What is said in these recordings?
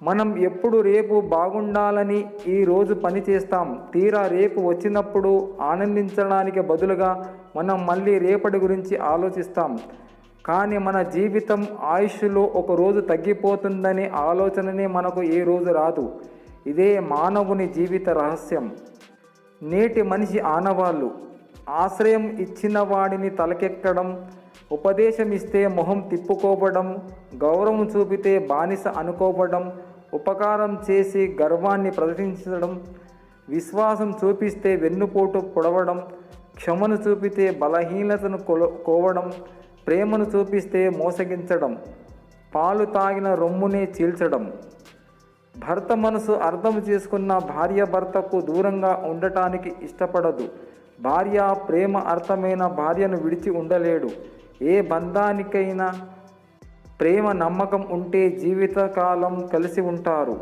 మనం ఎప్పుడు రేపు బాగుండాలని ఈరోజు పని చేస్తాం. తీరా రేపు వచ్చినప్పుడు ఆనందించడానికి బదులుగా మనం మళ్ళీ రేపటి గురించి ఆలోచిస్తాం. కానీ మన జీవితం ఆయుష్లో ఒకరోజు తగ్గిపోతుందనే ఆలోచననే మనకు ఏ రోజు రాదు. ఇదే మానవుని జీవిత రహస్యం. నేటి మనిషి ఆనవాళ్ళు: ఆశ్రయం ఇచ్చిన వాడిని తలకెక్కడం, ఉపదేశం ఇస్తే మొహం తిప్పుకోవడం, గౌరవం చూపితే బానిస అనుకోవడం, ఉపకారం చేసి గర్వాన్ని ప్రదర్శించడం, విశ్వాసం చూపిస్తే వెన్నుపోటు పొడవడం, క్షమను చూపితే బలహీనతను కోవడం, ప్రేమను చూపిస్తే మోసగించడం, పాలు తాగిన రొమ్మునే చీల్చడం. భర్త మనసు అర్థం చేసుకున్న భార్య భర్తకు దూరంగా ఉండటానికి ఇష్టపడదు. భార్య ప్రేమ అర్థమైన భార్యను విడిచి ఉండలేడు. ఏ బంధానికైనా ప్రేమ నమ్మకం ఉంటే జీవితకాలం కలిసి ఉంటారు.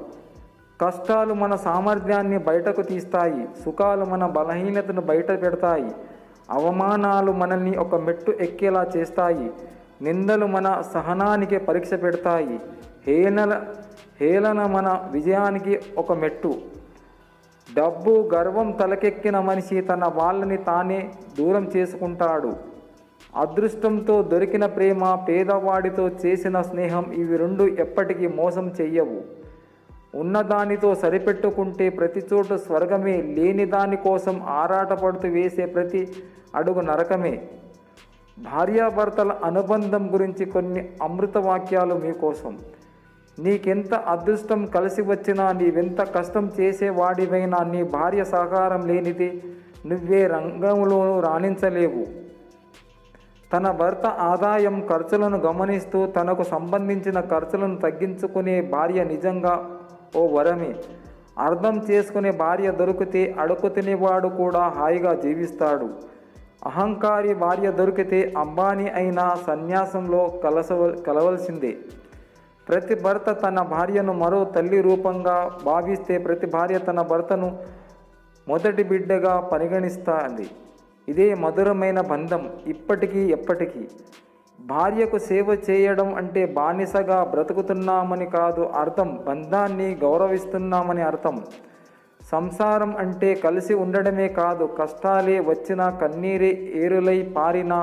కష్టాలు మన సామర్థ్యాన్ని బయటకు తీస్తాయి. సుఖాలు మన బలహీనతను బయట పెడతాయి. అవమానాలు మనల్ని ఒక మెట్టు ఎక్కేలా చేస్తాయి. నిందలు మన సహనానికి పరీక్ష పెడతాయి. హేళన మన విజయానికి ఒక మెట్టు. డబ్బు గర్వం తలకెక్కిన మనిషి తన వాళ్ళని తానే దూరం చేసుకుంటాడు. అదృష్టంతో దొరికిన ప్రేమ, పేదవాడితో చేసిన స్నేహం, ఇవి రెండు ఎప్పటికీ మోసం చెయ్యవు. ఉన్నదానితో సరిపెట్టుకుంటే ప్రతి చోటు స్వర్గమే. లేని దానికోసం ఆరాటపడుతూ వేసే ప్రతి అడుగు నరకమే. భార్యాభర్తల అనుబంధం గురించి కొన్ని అమృత వాక్యాలు మీకోసం. నీకెంత అదృష్టం కలిసి వచ్చినా, నీవెంత కష్టం చేసేవాడివైనా, నీ భార్య సహకారం లేనిది నువ్వే రంగంలో రాణించలేవు. తన భర్త ఆదాయం ఖర్చులను గమనిస్తూ తనకు సంబంధించిన ఖర్చులను తగ్గించుకునే భార్య నిజంగా ఓ వరమే. అర్థం చేసుకునే భార్య దొరికితే అడుగు తినేవాడు కూడా హాయిగా జీవిస్తాడు. అహంకారి భార్య దొరికితే అంబానీ అయినా సన్యాసంలో కలవలసిందే. ప్రతి భర్త తన భార్యను మరో తల్లి రూపంగా భావిస్తే ప్రతి భార్య తన భర్తను మొదటి బిడ్డగా పరిగణిస్తుంది. ఇదే మధురమైన బంధం, ఇప్పటికీ ఎప్పటికీ. భార్యకు సేవ చేయడం అంటే బానిసగా బ్రతుకుతున్నామని కాదు అర్థం, బంధాన్ని గౌరవిస్తున్నామని అర్థం. సంసారం అంటే కలిసి ఉండడమే కాదు, కష్టాలే వచ్చినా, కన్నీరే ఏరులై పారినా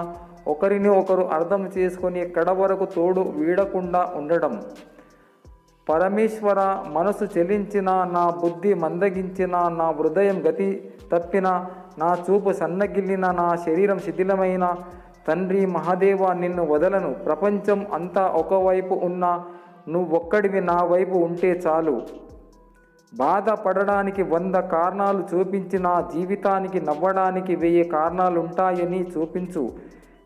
ఒకరిని ఒకరు అర్థం చేసుకొని కడవరకు తోడు వీడకుండా ఉండడం. పరమేశ్వర, మనసు చెలించిన, నా బుద్ధి మందగించిన, నా హృదయం గతి తప్పిన, నా చూపు సన్నగిల్లిన, నా శరీరం శిథిలమైన తండ్రి మహాదేవ, నిన్ను వదలను. ప్రపంచం అంతా ఒకవైపు ఉన్నా నువ్వొక్కడివి నా వైపు ఉంటే చాలు. బాధపడడానికి 100 కారణాలు చూపించిన, జీవితానికి నవ్వడానికి 1000 కారణాలుంటాయని చూపించు.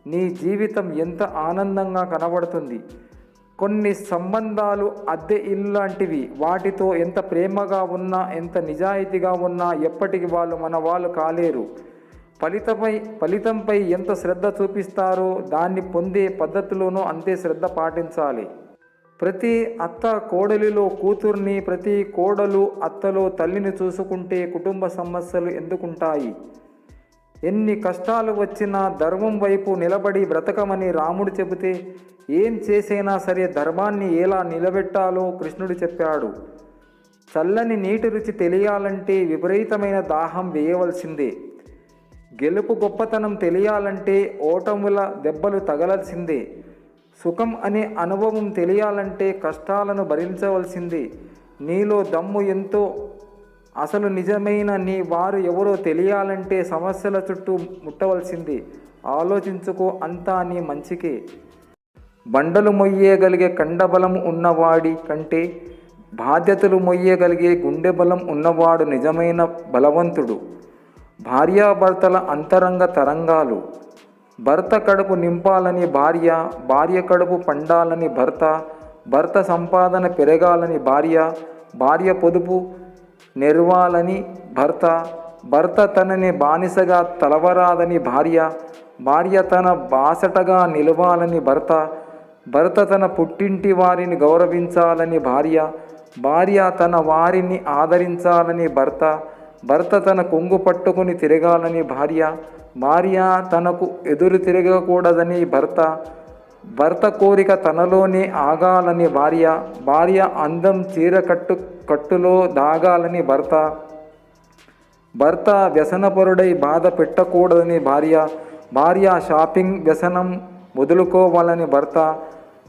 నీ జీవితం ఎంత ఆనందంగా కనబడుతుంది. కొన్ని సంబంధాలు అద్దె ఇల్లు లాంటివి. వాటితో ఎంత ప్రేమగా ఉన్నా, ఎంత నిజాయితీగా ఉన్నా ఎప్పటికి వాళ్ళు మన వాళ్ళు కాలేరు. ఫలితంపై ఎంత శ్రద్ధ చూపిస్తారో దాన్ని పొందే పద్ధతిలోనూ అంతే శ్రద్ధ పాటించాలి. ప్రతి అత్త కోడలిలో కూతుర్ని, ప్రతి కోడలు అత్తలో తల్లిని చూసుకుంటే కుటుంబ సమస్యలు ఎందుకుంటాయి? ఎన్ని కష్టాలు వచ్చినా ధర్మం వైపు నిలబడి బ్రతకమని రాముడు చెబితే, ఏం చేసైనా సరే ధర్మాన్ని ఎలా నిలబెట్టాలో కృష్ణుడు చెప్పాడు. చల్లని నీటి రుచి తెలియాలంటే విపరీతమైన దాహం వేయవలసిందే. గెలుపు గొప్పతనం తెలియాలంటే ఓటముల దెబ్బలు తగలాల్సిందే. సుఖం అనే అనుభవం తెలియాలంటే కష్టాలను భరించవలసిందే. నీలో దమ్ము ఎంతో, అసలు నిజమైన నీ వారు ఎవరో తెలియాలంటే సమస్యల చుట్టూ ముట్టవలసిందే. ఆలోచించుకో, అంతా నీ మంచికే. బండలు మొయ్యగలిగే కండబలం ఉన్నవాడి కంటే బాధ్యతలు మొయ్యగలిగే గుండె బలం ఉన్నవాడు నిజమైన బలవంతుడు. భార్యాభర్తల అంతరంగ తరంగాలు. భర్త కడుపు నింపాలని భార్య, భార్య కడుపు పండాలని భర్త, భర్త సంపాదన పెరగాలని భార్య, భార్య పొదుపు నెరవాలని భర్త, భర్త తనని బానిసగా తలవరాదని భార్య, భార్య తన బాసటగా నిలవాలని భర్త, భర్త తన పుట్టింటి వారిని గౌరవించాలని భార్య, భార్య తన వారిని ఆదరించాలని భర్త, భర్త తన కొంగు పట్టుకుని తిరగాలని భార్య, భార్య తనకు ఎదురు తిరగకూడదని భర్త, భర్త కోరిక తనలోనే ఆగాలని భార్య, భార్య అందం కట్టులో దాగాలని భర్త, భర్త వ్యసనపరుడై బాధ పెట్టకూడదని భార్య, భార్య షాపింగ్ వ్యసనం వదులుకోవాలని భర్త,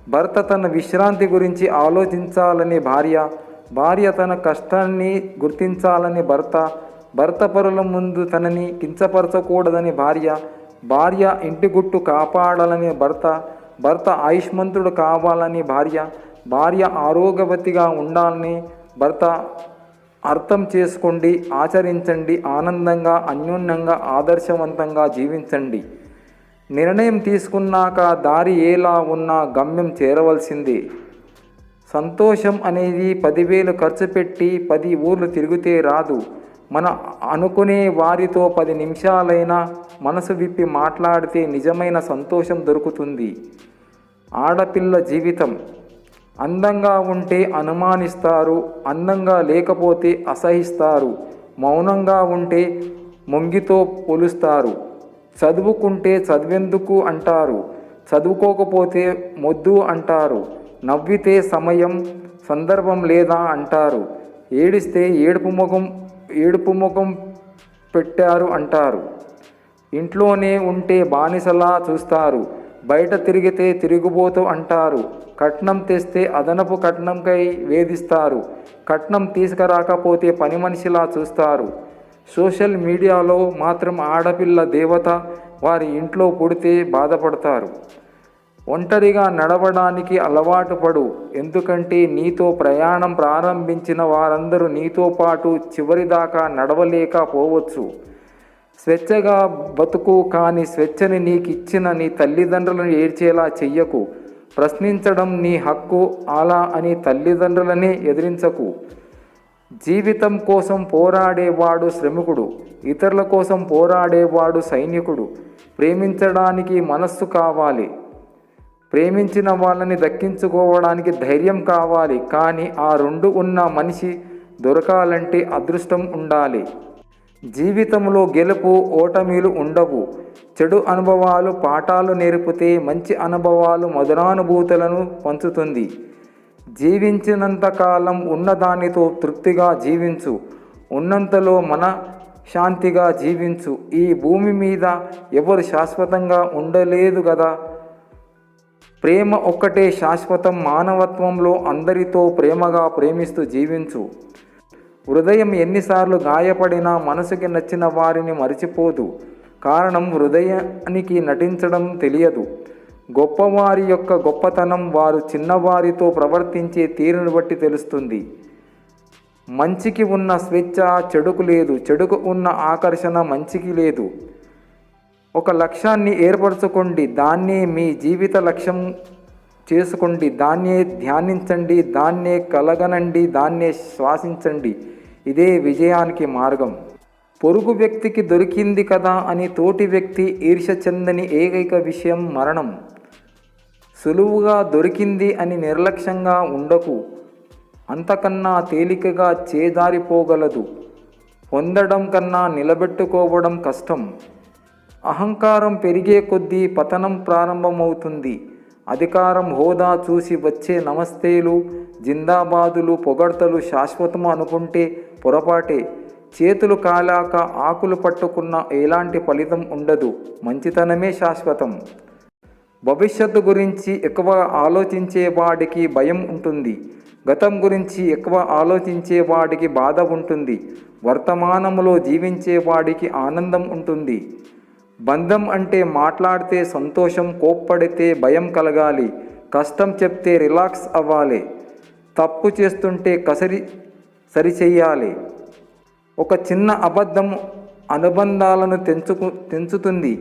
భర్త తన విశ్రాంతి గురించి ఆలోచించాలని భార్య, భార్య తన కష్టాన్ని గుర్తించాలని భర్త, భర్త పరుల ముందు తనని కించపరచకూడదని భార్య, భార్య ఇంటి గుట్టు కాపాడాలని భర్త, భర్త ఆయుష్మంతుడు కావాలని భార్య, భార్య ఆరోగ్యవతిగా ఉండాలని భర్త. అర్థం చేసుకోండి, ఆచరించండి, ఆనందంగా అన్యోన్యంగా ఆదర్శవంతంగా జీవించండి. నిర్ణయం తీసుకున్నాక దారి ఎలా ఉన్నా గమ్యం చేరవలసిందే. సంతోషం అనేది 10,000 ఖర్చు పెట్టి 10 ఊర్లు తిరిగితే రాదు. మన అనుకునే వారితో 10 నిమిషాలైనా మనసు విప్పి మాట్లాడితే నిజమైన సంతోషం దొరుకుతుంది. ఆడపిల్ల జీవితం. అందంగా ఉంటే అనుమానిస్తారు, అందంగా లేకపోతే అసహిస్తారు, మౌనంగా ఉంటే మొంగితో పోలుస్తారు, చదువుకుంటే చదివెందుకు అంటారు, చదువుకోకపోతే మొద్దు అంటారు, నవ్వితే సమయం సందర్భం లేదా అంటారు, ఏడిస్తే ఏడుపు ముఖం పెట్టారు అంటారు, ఇంట్లోనే ఉంటే బానిసలా చూస్తారు, బయట తిరిగితే తిరుగుబోతూ అంటారు, కట్నం తెస్తే అదనపు కట్నంకై వేధిస్తారు, కట్నం తీసుకురాకపోతే పని మనిషిలా చూస్తారు. సోషల్ మీడియాలో మాత్రం ఆడపిల్ల దేవత, వారి ఇంట్లో పుడితే బాధపడతారు. ఒంటరిగా నడవడానికి అలవాటు పడు, ఎందుకంటే నీతో ప్రయాణం ప్రారంభించిన వారందరూ నీతో పాటు చివరిదాకా నడవలేకపోవచ్చు. స్వేచ్ఛగా బతుకు, కానీ స్వేచ్ఛని నీకిచ్చిన నీ తల్లిదండ్రులను ఏడ్చేలా చెయ్యకు. ప్రశ్నించడం నీ హక్కు, అలా అని తల్లిదండ్రులనే ఎదిరించకు. జీవితం కోసం పోరాడేవాడు శ్రమికుడు, ఇతరుల కోసం పోరాడేవాడు సైనికుడు. ప్రేమించడానికి మనస్సు కావాలి, ప్రేమించిన వాళ్ళని దక్కించుకోవడానికి ధైర్యం కావాలి. కానీ ఆ రెండు ఉన్న మనిషి దొరకాలంటే అదృష్టం ఉండాలి. జీవితంలో గెలుపు ఓటమిలు ఉండవు. చెడు అనుభవాలు పాఠాలు నేర్పితే మంచి అనుభవాలు మధురానుభూతులను పంచుతుంది. జీవించినంతకాలం ఉన్నదానితో తృప్తిగా జీవించు, ఉన్నంతలో మన శాంతిగా జీవించు. ఈ భూమి మీద ఎవరు శాశ్వతంగా ఉండలేదు కదా. ప్రేమ ఒక్కటే శాశ్వతం. మానవత్వంలో అందరితో ప్రేమగా ప్రేమిస్తూ జీవించు. హృదయం ఎన్నిసార్లు గాయపడినా మనసుకి నచ్చిన వారిని మరిచిపోదు. కారణం హృదయానికి నటించడం తెలియదు. గొప్పవారి యొక్క గొప్పతనం వారు చిన్నవారితో ప్రవర్తించే తీరును బట్టి తెలుస్తుంది. మంచికి ఉన్న స్వేచ్ఛ చెడుకు లేదు, చెడుకు ఉన్న ఆకర్షణ మంచికి లేదు. ఒక లక్ష్యాన్ని ఏర్పరచుకోండి, దాన్నే మీ జీవిత లక్ష్యం చేసుకోండి, దాన్నే ధ్యానించండి, దాన్నే కలగనండి, దాన్నే శ్వాసించండి. ఇదే విజయానికి మార్గం. పొరుగు వ్యక్తికి దొరికింది కదా అని తోటి వ్యక్తి ఈర్ష్య చెందని ఏకైక విషయం మరణం. సులువుగా దొరికింది అని నిర్లక్ష్యంగా ఉండకు, అంతకన్నా తేలికగా చేదారిపోగలదు. పొందడం కన్నా నిలబెట్టుకోవడం కష్టం. అహంకారం పెరిగే కొద్దీ పతనం ప్రారంభమవుతుంది. అధికారం హోదా చూసి వచ్చే నమస్తేలు, జిందాబాదులు, పొగడ్తలు శాశ్వతం అనుకుంటే పొరపాటే. చేతులు కాలాక ఆకులు పట్టుకున్న ఎలాంటి ఫలితం ఉండదు. మంచితనమే శాశ్వతం. భవిష్యత్తు గురించి ఎక్కువ ఆలోచించేవాడికి భయం ఉంటుంది. గతం గురించి ఎక్కువ ఆలోచించేవాడికి బాధ ఉంటుంది. వర్తమానంలో జీవించేవాడికి ఆనందం ఉంటుంది. బంధం అంటే మాట్లాడితే సంతోషం, కోప్పడితే భయం కలగాలి, కష్టం చెప్తే రిలాక్స్ అవ్వాలి, తప్పు చేస్తుంటే సరిచెయ్యాలి. ఒక చిన్న అబద్ధం అనుబంధాలను తెంచుతుంది.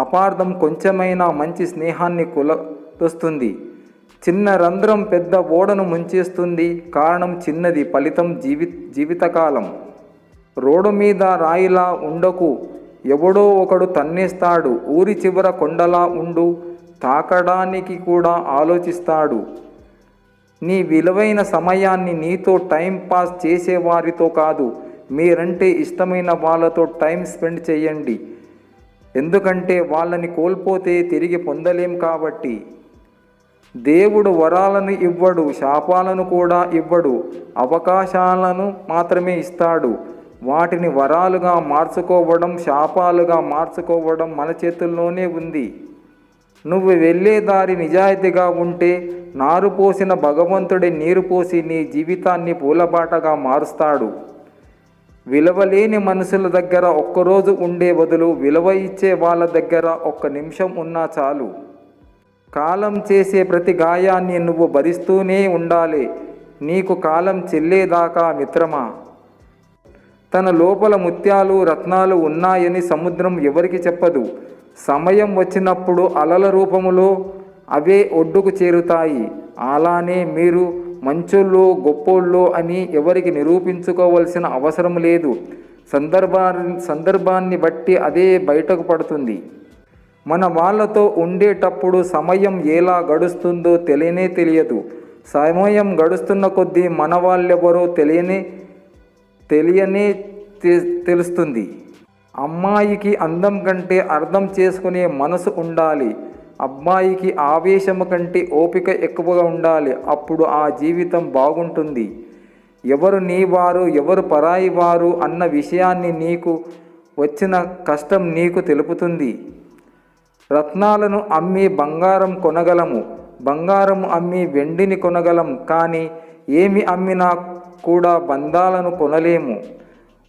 అపార్థం కొంచెమైనా మంచి స్నేహాన్ని కులతొస్తుంది. చిన్న రంధ్రం పెద్ద ఓడను ముంచేస్తుంది. కారణం చిన్నది, ఫలితం జీవితకాలం. రోడ్డు మీద రాయిలా ఉండకు, ఎవడో ఒకడు తన్నేస్తాడు. ఊరి చివర కొండలా ఉండు, తాకడానికి కూడా ఆలోచిస్తాడు. నీ విలువైన సమయాన్ని నీతో టైం పాస్ చేసేవారితో కాదు, మీరంటే ఇష్టమైన వాళ్ళతో టైం స్పెండ్ చేయండి. ఎందుకంటే వాళ్ళని కోల్పోతే తిరిగి పొందలేం కాబట్టి. దేవుడు వరాలను ఇవ్వడు, శాపాలను కూడా ఇవ్వడు, అవకాశాలను మాత్రమే ఇస్తాడు. వాటిని వరాలుగా మార్చుకోవడం, శాపాలుగా మార్చుకోవడం మన చేతుల్లోనే ఉంది. నువ్వు వెళ్ళే దారి నిజాయితీగా ఉంటే నారు పోసిన భగవంతుడే నీరు పోసి నీ జీవితాన్ని పూలబాటగా మారుస్తాడు. విలువలేని మనుషుల దగ్గర ఒక్కరోజు ఉండే బదులు విలువ ఇచ్చే వాళ్ళ దగ్గర ఒక్క నిమిషం ఉన్నా చాలు. కాలం చేసే ప్రతి గాయాన్ని నువ్వు భరిస్తూనే ఉండాలి, నీకు కాలం చెల్లేదాకా మిత్రమా. తన లోపల ముత్యాలు రత్నాలు ఉన్నాయని సముద్రం ఎవరికి చెప్పదు. సమయం వచ్చినప్పుడు అలల రూపములో అవే ఒడ్డుకు చేరుతాయి. అలానే మీరు మంచోళ్ళు గొప్పోళ్ళు అని ఎవరికి నిరూపించుకోవాల్సిన అవసరం లేదు. సందర్భాన్ని బట్టి అదే బయటకు పడుతుంది. మన వాళ్ళతో ఉండేటప్పుడు సమయం ఎలా గడుస్తుందో తెలియదు. సమయం గడుస్తున్న కొద్దీ మన వాళ్ళెవరో తెలియనే తెలుస్తుంది. అమ్మాయికి అందం కంటే అర్థం చేసుకునే మనసు ఉండాలి. అబ్బాయికి ఆవేశము కంటే ఓపిక ఎక్కువగా ఉండాలి. అప్పుడు ఆ జీవితం బాగుంటుంది. ఎవరు నీవారు ఎవరు పరాయి వారు అన్న విషయాన్ని నీకు వచ్చిన కష్టం నీకు తెలుపుతుంది. రత్నాలను అమ్మి బంగారం కొనగలము, బంగారం అమ్మి వెండిని కొనగలం, కానీ ఏమి అమ్మినా కూడా బంధాలను కొనలేము.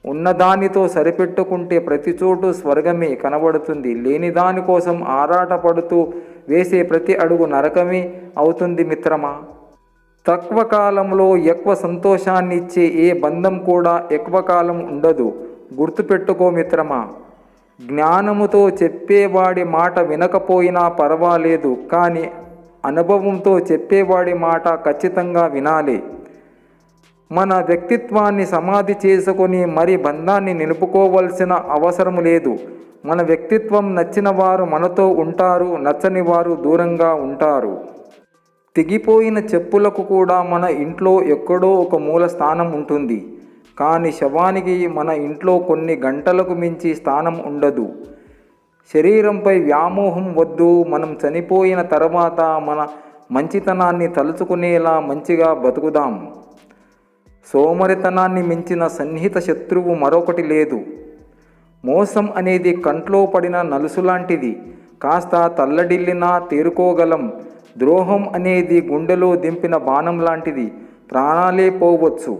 ఉన్నదానితో సరిపెట్టుకుంటే ప్రతి చోటు స్వర్గమే కనబడుతుంది. లేని దానికోసం ఆరాటపడుతూ వేసే ప్రతి అడుగు నరకమే అవుతుంది మిత్రమా. తక్కువ కాలంలో ఎక్కువ సంతోషాన్ని ఇచ్చే ఏ బంధం కూడా ఎక్కువ కాలం ఉండదు. గుర్తుపెట్టుకో మిత్రమా. జ్ఞానముతో చెప్పేవాడి మాట వినకపోయినా పర్వాలేదు, కానీ అనుభవంతో చెప్పేవాడి మాట ఖచ్చితంగా వినాలి. మన వ్యక్తిత్వాన్ని సమాధి చేసుకొని మరి బంధాన్ని నిలుపుకోవలసిన అవసరం లేదు. మన వ్యక్తిత్వం నచ్చిన వారు మనతో ఉంటారు, నచ్చని వారు దూరంగా ఉంటారు. తెగిపోయిన చెప్పులకు కూడా మన ఇంట్లో ఎక్కడో ఒక మూల స్థానం ఉంటుంది, కానీ శవానికి మన ఇంట్లో కొన్ని గంటలకు మించి స్థానం ఉండదు. శరీరంపై వ్యామోహం వద్దు. మనం చనిపోయిన తర్వాత మన మంచితనాన్ని తలుచుకునేలా మంచిగా బతుకుదాం. సోమరితనాన్ని మించిన సన్నిహిత శత్రువు మరొకటి లేదు. మోసం అనేది కంట్లో పడిన నలుసులాంటిది, కాస్త తల్లడిల్లినా తేరుకోగలం. ద్రోహం అనేది గుండెలో దింపిన బాణం లాంటిది, ప్రాణాలే పోవచ్చు.